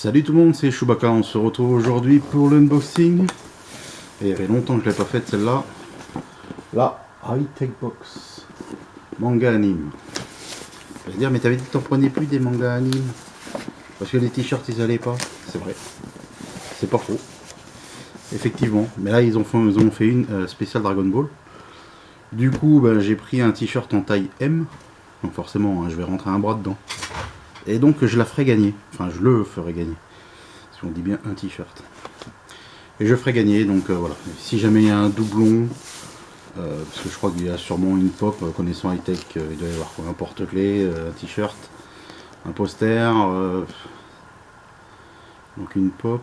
Salut tout le monde, c'est Chewbacca, on se retrouve aujourd'hui pour l'unboxing. Et il y avait longtemps que je ne l'ai pas faite celle-là. La High-Tech Box. Manga anime. Je vais dire, mais t'avais dit que t'en prenais plus des mangas anime parce que les t-shirts ils allaient pas. C'est vrai. C'est pas faux. Effectivement. Mais là ils ont fait une spéciale Dragon Ball. Du coup j'ai pris un t-shirt en taille M. Donc forcément je vais rentrer un bras dedans. Et donc je la ferai gagner. Enfin je le ferai gagner. Si on dit bien un t-shirt. Et je ferai gagner, donc voilà. Si jamais il y a un doublon, parce que je crois qu'il y a sûrement une pop, connaissant high-tech, il doit y avoir quoi, un porte-clés, un t-shirt, un poster, donc une pop,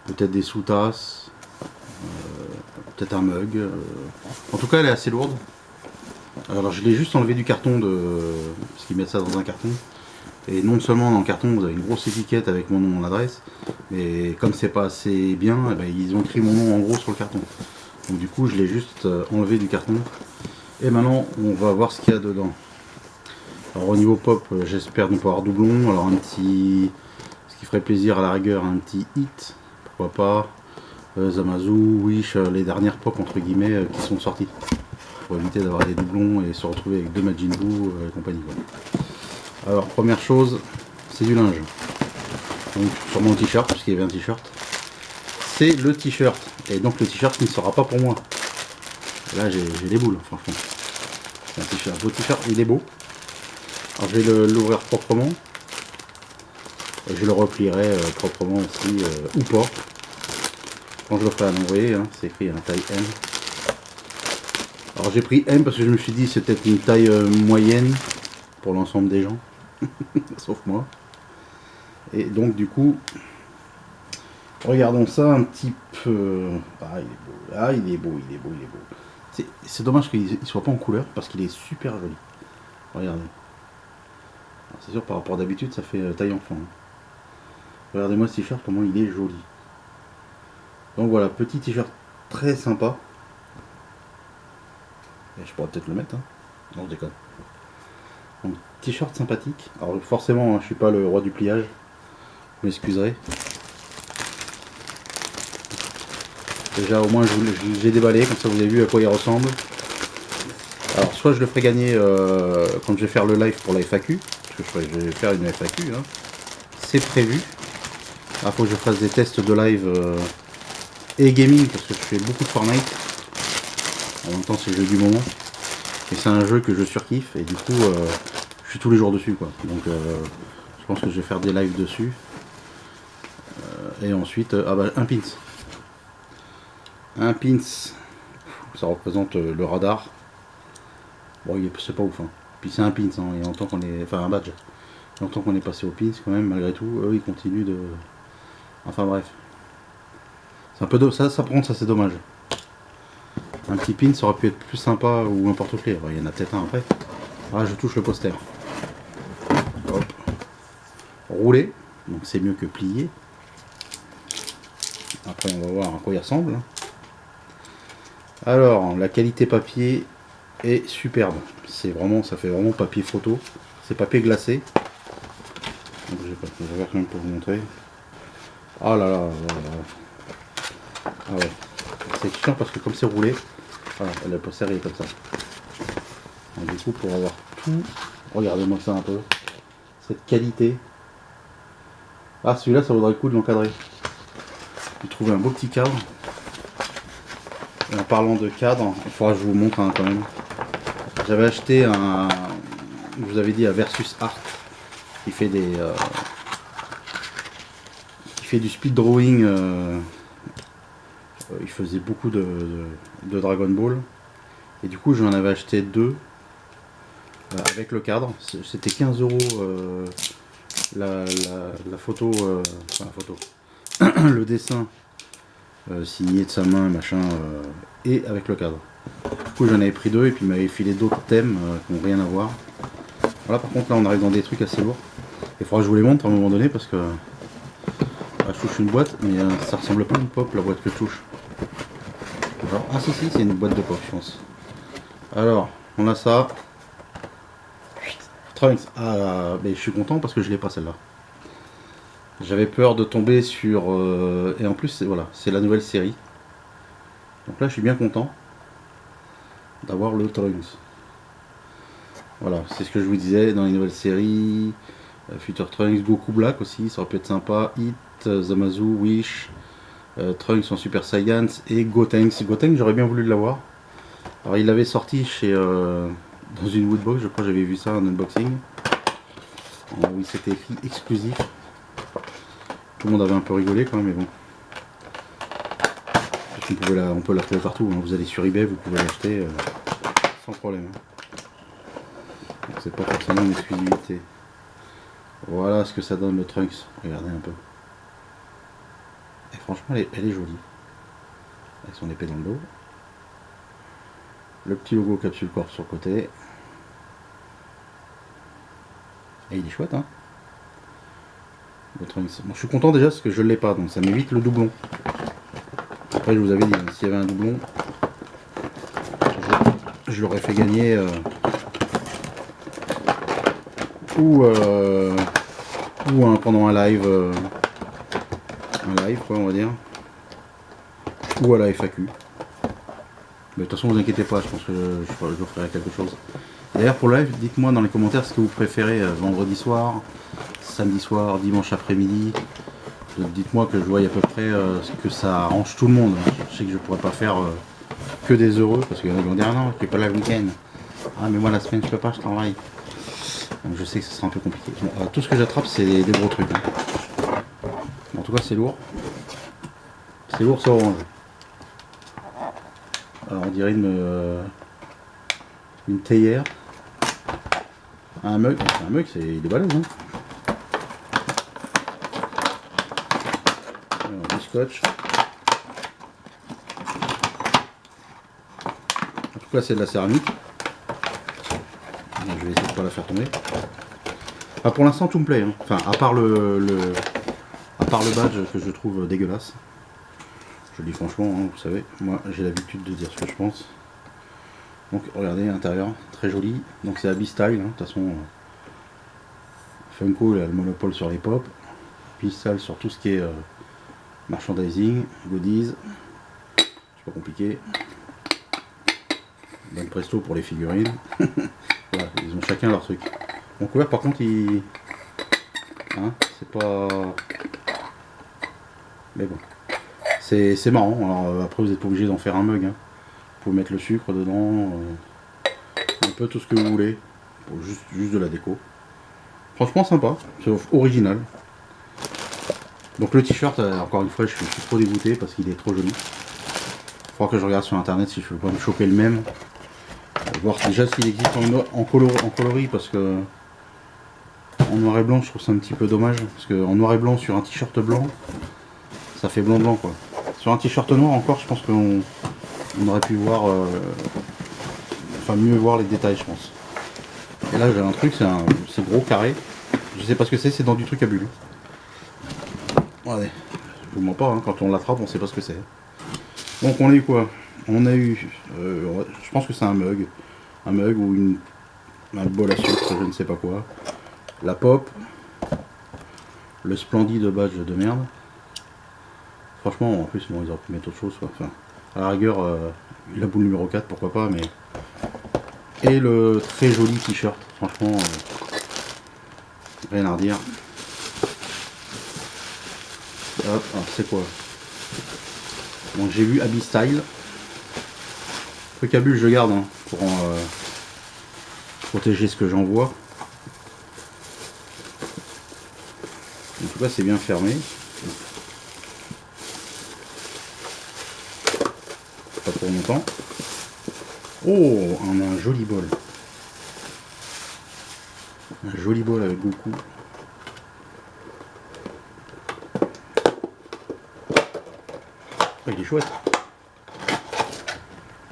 peut-être des sous-tasses, peut-être un mug. En tout cas, elle est assez lourde. Alors je l'ai juste enlevé du carton, parce qu'ils mettent ça dans un carton. Et non seulement dans le carton vous avez une grosse étiquette avec mon nom, mon adresse, mais comme c'est pas assez bien, eh ben, ils ont écrit mon nom en gros sur le carton. Donc du coup je l'ai juste enlevé du carton. Et maintenant on va voir ce qu'il y a dedans. Alors au niveau pop, j'espère ne pas avoir doublon. Alors un petit, ce qui ferait plaisir à la rigueur, un petit hit, pourquoi pas. Zamasu, Wish, les dernières pop entre guillemets qui sont sorties. Pour éviter d'avoir des doublons et se retrouver avec deux Majin Buu et compagnie. Quoi. Alors première chose, c'est du linge. Donc sur mon t-shirt, puisqu'il y avait un t-shirt. C'est le t-shirt. Et donc le t-shirt ne sera pas pour moi. Là j'ai les boules, franchement. C'est un t-shirt. Beau t-shirt, il est beau. Alors je vais l'ouvrir proprement. Et je le replierai proprement aussi, ou pas. Quand je le ferai à l'envoyer, hein, c'est écrit en taille M. Alors j'ai pris M parce que je me suis dit c'est peut-être une taille moyenne pour l'ensemble des gens. Sauf moi. Et donc du coup, regardons ça un petit peu. Ah il est beau, ah il est beau, il est beau, il est beau. C'est dommage qu'il ne soit pas en couleur parce qu'il est super joli. Regardez. C'est sûr par rapport d'habitude ça fait taille enfant. Hein. Regardez-moi ce t-shirt, comment il est joli. Donc voilà, petit t-shirt très sympa. Et je pourrais peut-être le mettre, hein. Non je déconne. Donc t-shirt sympathique. Alors forcément hein, je suis pas le roi du pliage. Vous m'excuserez. Déjà au moins j'ai déballé, comme ça vous avez vu à quoi il ressemble. Alors soit je le ferai gagner quand je vais faire le live pour la FAQ, parce que je vais faire une FAQ, hein. C'est prévu. Il faut que je fasse des tests de live et gaming, parce que je fais beaucoup de Fortnite. En même temps c'est le jeu du moment. Et c'est un jeu que je surkiffe, et du coup je suis tous les jours dessus quoi. Donc je pense que je vais faire des lives dessus. Et ensuite, un pins. Un pins, ça représente le radar. Bon, c'est pas ouf. Hein. Puis c'est un pins, hein. Il y a longtemps qu'on est. Enfin, un badge. Il y a longtemps qu'on est passé au pins quand même, malgré tout. Eux, ils continuent de. Enfin, bref. C'est un peu. Ça, par contre, ça c'est dommage. Un petit pin, ça aurait pu être plus sympa ou un porte-clés. Il y en a peut-être un après. Ah, je touche le poster. Hop. Roulé. Donc c'est mieux que plié. Après, on va voir à quoi il ressemble. Alors, la qualité papier est superbe. C'est vraiment, ça fait vraiment papier photo. C'est papier glacé. Donc, je vais faire quand même pour vous montrer. Ah là là, là, là. Ah ouais. C'est chiant parce que comme c'est roulé, voilà, le poster est comme ça. Donc, du coup, pour avoir tout, regardez-moi ça un peu. Cette qualité. Ah, celui-là, ça vaudrait le coup de l'encadrer. J'ai trouvé un beau petit cadre. Et en parlant de cadre, il faudra que je vous montre hein, quand même. J'avais acheté un, je vous avais dit, un Versus Art qui fait des, qui fait du speed drawing. Il faisait beaucoup de Dragon Ball et du coup j'en avais acheté deux avec le cadre. C'était 15 € la photo, enfin la photo, le dessin signé de sa main machin et avec le cadre. Du coup j'en avais pris deux et puis il m'avait filé d'autres thèmes qui n'ont rien à voir. Voilà, par contre là on arrive dans des trucs assez lourds. Il faudra que je vous les montre à un moment donné parce que je touche une boîte mais ça ressemble pas à une pop la boîte que je touche. Alors, ah si c'est une boîte de pop je pense. Alors on a ça. Trunks. Ah mais je suis content parce que je l'ai pas celle-là. J'avais peur de tomber sur... et en plus, voilà, c'est la nouvelle série. Donc là, je suis bien content d'avoir le Trunks. Voilà, c'est ce que je vous disais dans les nouvelles séries. Future Trunks, Goku Black aussi, ça aurait pu être sympa. Hit, Zamasu, Wish, Trunks en Super Saiyans et Gotenks. Gotenks, j'aurais bien voulu l'avoir. Alors, il l'avait sorti chez... dans une Woodbox, je crois, j'avais vu ça en unboxing. Oui, c'était écrit exclusif. Tout le monde avait un peu rigolé quand même, mais bon. On peut la trouver partout, hein. Vous allez sur eBay, vous pouvez l'acheter sans problème. Donc c'est pas forcément une exclusivité. Voilà ce que ça donne le Trunks. Regardez un peu. Et franchement, elle est jolie. Avec son épée dans le dos. Le petit logo Capsule Corp sur le côté. Et il est chouette, hein, le Trunks. Bon, je suis content déjà parce que je ne l'ai pas, donc ça m'évite le doublon. Après, je vous avais dit, s'il y avait un doublon, je l'aurais fait gagner ou pendant un live quoi, on va dire, ou à la FAQ. Mais de toute façon, vous inquiétez pas, je pense que je ferai quelque chose. D'ailleurs, pour le live, dites-moi dans les commentaires ce que vous préférez, vendredi soir, samedi soir, dimanche après-midi. Dites-moi que je vois à peu près ce que ça arrange tout le monde. Je sais que je pourrais pas faire que des heureux, parce qu'il y en a qui vont dire ah non, tu es pas là le week-end. Ah mais moi la semaine je peux pas, je travaille. Donc je sais que ce sera un peu compliqué. Bon, tout ce que j'attrape c'est des gros trucs. Hein. En tout cas c'est lourd. C'est lourd, c'est orange. Alors on dirait une théière. Un mug, c'est un mug, il est balèze. Hein. Alors, du scotch. En tout cas c'est de la céramique. Je vais essayer de pas la faire tomber. Ah, pour l'instant tout me plaît. Hein. Enfin à part le badge que je trouve dégueulasse. Je le dis franchement, hein, vous savez, moi j'ai l'habitude de dire ce que je pense. Donc regardez l'intérieur, très joli. Donc c'est Abyss Style, hein. De toute façon Funko il a le monopole sur les pop. Abyss Style sur tout ce qui est merchandising, goodies. C'est pas compliqué. Bon presto pour les figurines. Voilà, ils ont chacun leur truc. Mon couvert par contre il. Hein, c'est pas. Mais bon. C'est marrant. Alors après vous n'êtes pas obligé d'en faire un mug. Hein. Vous pouvez mettre le sucre dedans. Un peu tout ce que vous voulez. Pour juste de la déco. Franchement sympa. C'est original. Donc le t-shirt, encore une fois, je suis trop dégoûté parce qu'il est trop joli. Il faudra que je regarde sur internet si je peux pas me choper le même. Voir déjà s'il existe en coloris parce que en noir et blanc je trouve ça un petit peu dommage. Parce que en noir et blanc sur un t-shirt blanc, ça fait blanc quoi. Sur un t-shirt noir encore je pense qu'on aurait pu voir enfin mieux voir les détails je pense. Et là j'ai un truc, c'est gros carré. Je sais pas ce que c'est dans du truc à bulles. Ouais, je vous mens pas, hein, quand on l'attrape on sait pas ce que c'est. Donc on a eu quoi? On a eu, je pense que c'est un mug ou un bol à sucre, je ne sais pas quoi. La pop, le splendide badge de merde. Franchement, en plus, bon, ils auraient pu mettre autre chose. Enfin, à la rigueur, la boule numéro 4, pourquoi pas, mais. Et le très joli t-shirt, franchement, rien à redire. Hop, alors c'est quoi? Bon, j'ai vu Abyss Style. Truc à bulle, je garde hein, pour protéger ce que j'envoie. En tout cas, c'est bien fermé. Pas trop longtemps. Oh, on a un joli bol. Un joli bol avec Goku. Il est chouette.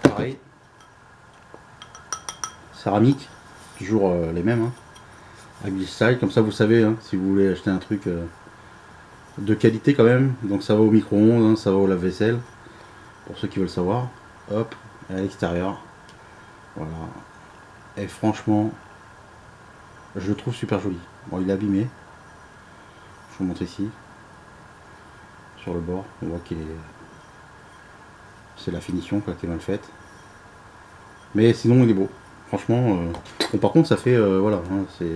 Pareil. Céramique. Toujours les mêmes. Hein. Abyss Style, comme ça vous savez, hein, si vous voulez acheter un truc de qualité quand même. Donc ça va au micro-ondes, hein, ça va au lave-vaisselle. Pour ceux qui veulent savoir. Hop, à l'extérieur. Voilà. Et franchement, je le trouve super joli. Bon, il est abîmé. vous montre ici. Sur le bord, on voit qu'il est... C'est la finition quoi, qui est mal faite. Mais sinon il est beau. Franchement, bon, par contre ça fait... voilà, hein, c'est...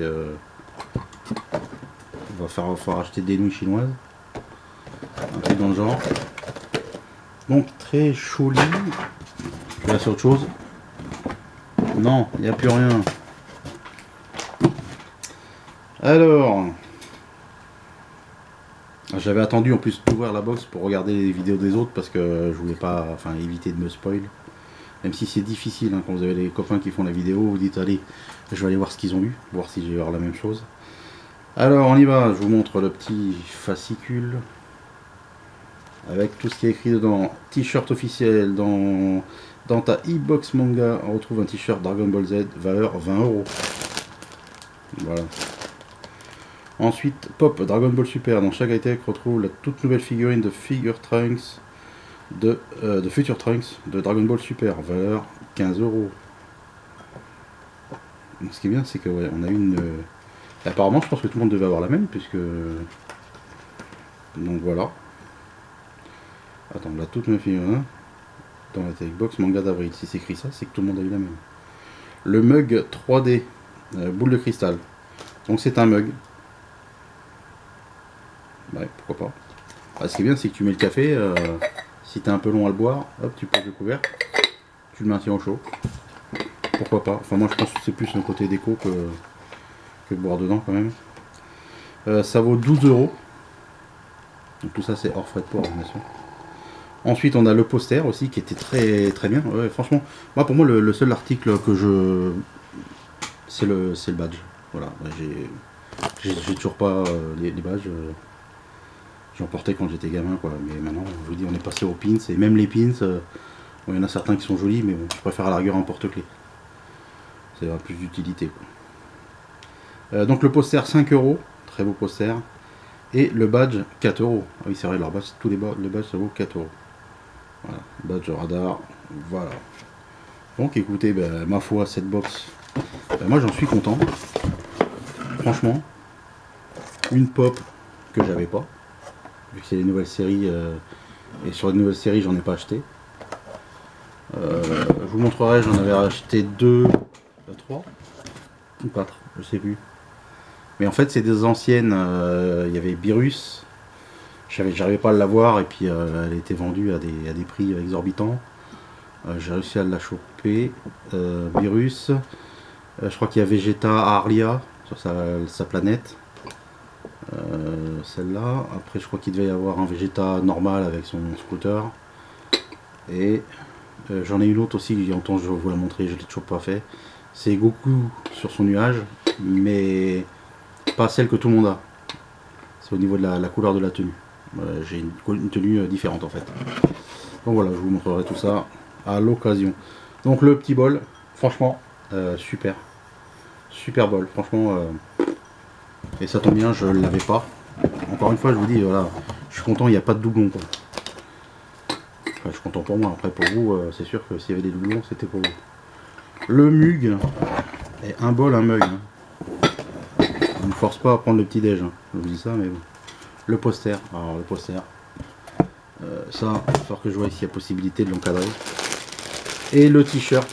on va falloir acheter des nouilles chinoises. Un truc dans le genre. Donc très joli. Je vais passer à autre chose. Non, il n'y a plus rien. Alors... J'avais attendu en plus d'ouvrir la box pour regarder les vidéos des autres parce que je voulais pas, enfin, éviter de me spoil. Même si c'est difficile, hein, quand vous avez les copains qui font la vidéo, vous dites allez, je vais aller voir ce qu'ils ont eu, voir si je vais avoir la même chose. Alors on y va, je vous montre le petit fascicule avec tout ce qui est écrit dedans. T-shirt officiel, dans ta e-box manga, on retrouve un t-shirt Dragon Ball Z, valeur 20 €. Voilà. Ensuite, Pop Dragon Ball Super. Dans chaque high-tech, retrouve la toute nouvelle figurine de Trunks de Future Trunks de Dragon Ball Super, valeur 15 €. Donc, ce qui est bien, c'est que ouais, on a une. Apparemment, je pense que tout le monde devait avoir la même, puisque. Donc voilà. Attends, la toute nouvelle figurine dans la tech box manga d'avril. Si c'est écrit ça, c'est que tout le monde a eu la même. Le mug 3D, boule de cristal. Donc c'est un mug. Ouais, pourquoi pas. Ah, ce qui est bien, c'est que tu mets le café, si t'es un peu long à le boire, hop, tu poses le couvercle, tu le maintiens au chaud. Pourquoi pas. Enfin, moi je pense que c'est plus un côté déco que de boire dedans quand même. Ça vaut 12 €. Donc tout ça, c'est hors frais de port, bien sûr. Ensuite, on a le poster aussi qui était très très bien. Ouais, franchement, moi pour moi, le seul article que je. C'est le badge. Voilà, j'ai toujours pas les badges. J'en portais quand j'étais gamin, quoi. Mais maintenant, je vous dis, on est passé aux pins. Et même les pins, bon, il y en a certains qui sont jolis, mais bon, je préfère à la rigueur un porte-clés. C'est plus d'utilité, quoi. Donc le poster 5 €, très beau poster. Et le badge 4 €. Ah oui, c'est vrai, leur badge, tous les badges, ça vaut 4 €. Voilà, badge radar, voilà. Donc écoutez, ben, ma foi, cette box, ben, moi j'en suis content. Franchement, une pop que j'avais pas. Vu que c'est les nouvelles séries, et sur les nouvelles séries j'en ai pas acheté. Je vous montrerai, j'en avais acheté 2, 3 ou 4, je sais plus. Mais en fait c'est des anciennes, il y avait Beerus, j'arrivais pas à l'avoir et puis elle était vendue à des prix exorbitants. J'ai réussi à la choper. Beerus, je crois qu'il y a Vegeta Arlia sur sa planète. Celle-là. Après, je crois qu'il devait y avoir un Vegeta normal avec son scooter. Et j'en ai une autre aussi, je vais vous la montrer, je l'ai toujours pas fait. C'est Goku sur son nuage, mais pas celle que tout le monde a. C'est au niveau de la couleur de la tenue. J'ai une tenue différente en fait. Donc voilà, je vous montrerai tout ça à l'occasion. Donc le petit bol, franchement, super. Super bol, franchement. Et ça tombe bien, je ne l'avais pas. Encore une fois, je vous dis, voilà, je suis content, il n'y a pas de doublon, quoi. Enfin, je suis content pour moi. Après, pour vous, c'est sûr que s'il y avait des doublons, c'était pour vous. Le mug, et un bol, un mug. Hein. On ne force pas à prendre le petit déj. Hein. Je vous dis ça, mais bon. Le poster. Alors, le poster. Ça, il va falloir que je vois s'il y a possibilité de l'encadrer. Et le t-shirt.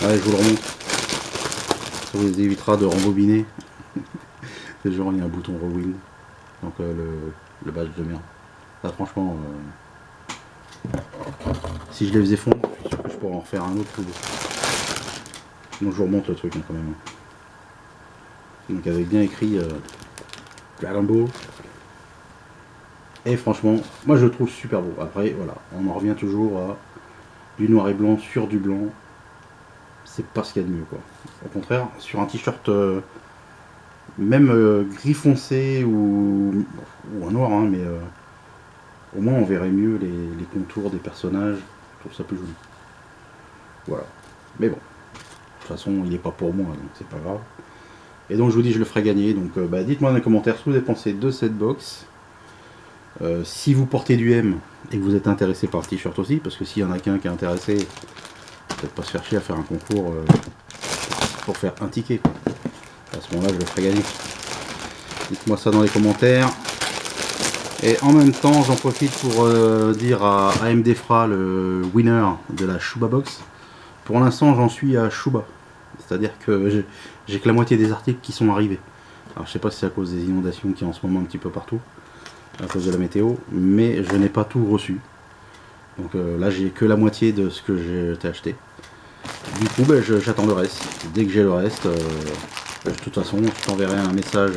Allez, je vous le remonte. Ça vous évitera de rembobiner. C'est genre, il y a un bouton rewind. Donc, le badge de merde. Là, franchement, si je les faisais fondre, je suis sûr que je pourrais en refaire un autre plus beau. Sinon, je vous remonte le truc hein, quand même. Donc, avec bien écrit Dragon Ball. Et franchement, moi je le trouve super beau. Après, voilà, on en revient toujours à du noir et blanc sur du blanc. C'est pas ce qu'il y a de mieux, quoi. Au contraire, sur un t-shirt même gris foncé ou un noir, hein, mais au moins on verrait mieux les contours des personnages. Je trouve ça plus joli. Voilà. Mais bon, de toute façon, il n'est pas pour moi, donc c'est pas grave. Et donc je vous dis, je le ferai gagner. Donc dites-moi dans les commentaires ce que vous avez pensé de cette box. Si vous portez du M et que vous êtes intéressé par le t-shirt aussi, parce que s'il y en a qu'un qui est intéressé, peut-être pas se faire chier à faire un concours pour faire un ticket. Quoi. À ce moment-là, je le ferai gagner. Dites-moi ça dans les commentaires. Et en même temps, j'en profite pour dire à AMD FRA, le winner de la Shuba Box. Pour l'instant, j'en suis à Shuba. C'est-à-dire que j'ai que la moitié des articles qui sont arrivés. Alors, je sais pas si c'est à cause des inondations qu'il y a en ce moment un petit peu partout, à cause de la météo, mais je n'ai pas tout reçu. Donc là, j'ai que la moitié de ce que j'ai acheté. Du coup, ben, j'attends le reste. Dès que j'ai le reste, de toute façon, je t'enverrai un message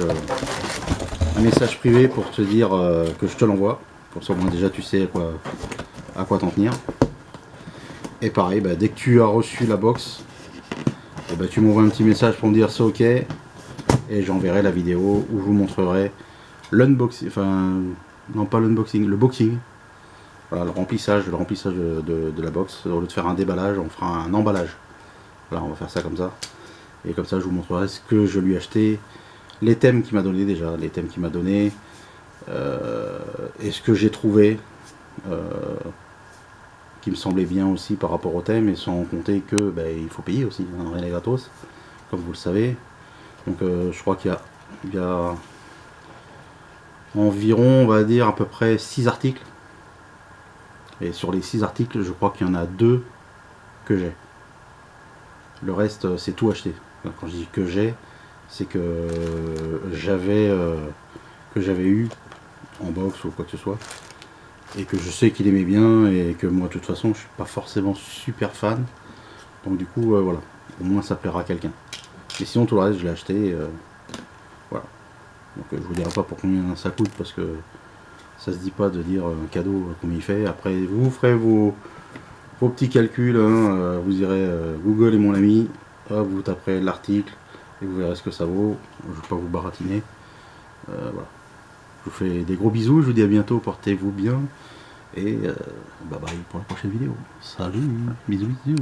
privé pour te dire que je te l'envoie. Pour ça, bon, déjà, tu sais à quoi t'en tenir. Et pareil, bah, dès que tu as reçu la box, et bah, tu m'envoies un petit message pour me dire c'est ok. Et j'enverrai la vidéo où je vous montrerai l'unboxing, enfin, non pas l'unboxing, le boxing. Voilà, le remplissage de la box. Au lieu de faire un déballage, on fera un emballage. Voilà, on va faire ça comme ça. Et comme ça, je vous montrerai ce que je lui ai acheté, les thèmes qu'il m'a donné déjà, les thèmes qu'il m'a donné, et ce que j'ai trouvé, qui me semblait bien aussi par rapport au thème, et sans compter que il faut payer aussi, hein, rien n'est gratos, comme vous le savez. Donc je crois qu'il y a environ, on va dire, à peu près 6 articles. Et sur les 6 articles, je crois qu'il y en a 2 que j'ai. Le reste, c'est tout acheté. Quand je dis que j'ai, c'est que j'avais eu en box ou quoi que ce soit, et que je sais qu'il aimait bien, et que moi de toute façon je suis pas forcément super fan, donc du coup voilà, au moins ça plaira à quelqu'un. Mais sinon tout le reste je l'ai acheté, voilà. Donc je vous dirai pas pour combien ça coûte, parce que ça se dit pas de dire un cadeau combien il fait. Après vous ferez vos petits calculs, hein, vous irez Google est mon ami, hop, vous taperez l'article et vous verrez ce que ça vaut. Je vais pas vous baratiner. Voilà. Je vous fais des gros bisous, je vous dis à bientôt, portez-vous bien et bye bye pour la prochaine vidéo. Salut, bisous bisous.